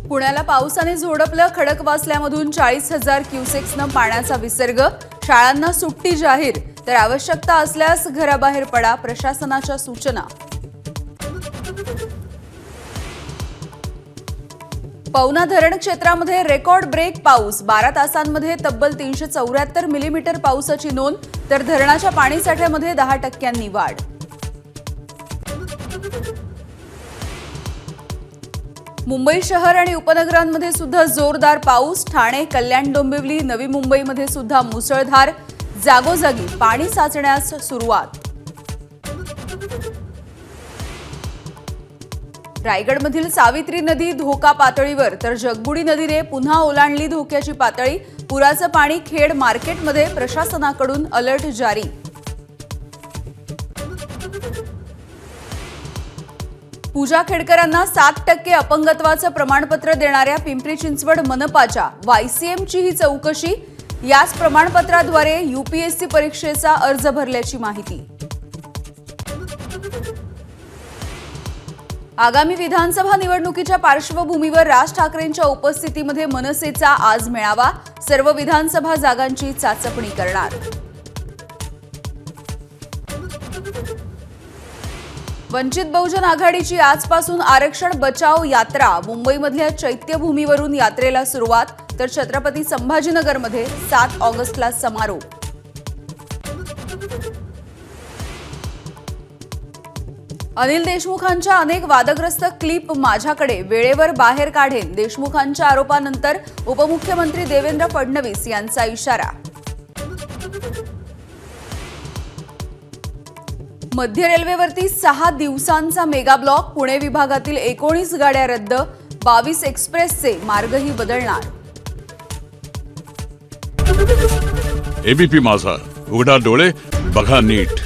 पुण्याला पावसाने झोडपलं। खडकवासल्यामधून 40,000 क्युसेक्सनं पाण्याचा विसर्ग। शाळांना सुट्टी जाहीर, तर आवश्यकता असल्यास घराबाहेर पडा, प्रशासनाच्या सूचना। पवना धरण क्षेत्रामध्ये रेकॉर्ड ब्रेक पाऊस। 12 तासांमध्ये तब्बल 374 मिलीमीटर पावसाची नोंद, तर धरणाच्या पाणीसाठ्यामध्ये 10% वाढ। मुंबई शहर आणि उपनगरांमध्ये सुद्धा जोरदार पाऊस। ठाणे, कल्याण, डोंबिवली, नवी मुंबईमध्ये सुद्धा मुसळधार। जागोजागी पाणी साचण्यास सुरुवात। रायगडमधील सावित्री नदी धोका पातळीवर, तर जगबुडी नदीने पुन्हा ओलांडली धोक्याची पातळी। पुराचं पाणी खेड मार्केटमध्ये, प्रशासनाकडून अलर्ट जारी। पूजा खेडकरांना 7% अपंगत्वाचं प्रमाणपत्र देणाऱ्या पिंपरी चिंचवड मनपाच्या वायसीएमची ही चौकशी। याच प्रमाणपत्राद्वारे यूपीएससी परीक्षेचा अर्ज भरल्याची माहिती। आगामी विधानसभा निवडणुकीच्या पार्श्वभूमीवर राज ठाकरेंच्या उपस्थितीमध्ये मनसेचा आज मेळावा। सर्व विधानसभा जागांची चाचपणी करणार। वंचित बहुजन आघाडीची आजपासून आरक्षण बचाव यात्रा। मुंबईमधल्या चैत्यभूमीवरून यात्रेला सुरुवात, तर छत्रपती संभाजीनगरमध्ये 7 ऑगस्टला समारोप। अनिल देशमुखांच्या अनेक वादग्रस्त क्लिप माझ्याकडे, वेळेवर बाहेर काढेन। देशमुखांच्या आरोपानंतर उपमुख्यमंत्री देवेंद्र फडणवीस यांचा इशारा। मध्य रेल्वेवरती 6 दिवसांचा मेगा ब्लॉक। पुणे विभागातील 19 गाड्या रद्द। 22 एक्सप्रेसचे मार्गही बदलणार। एबीपी माझा, उघडा डोळे बघा नीट।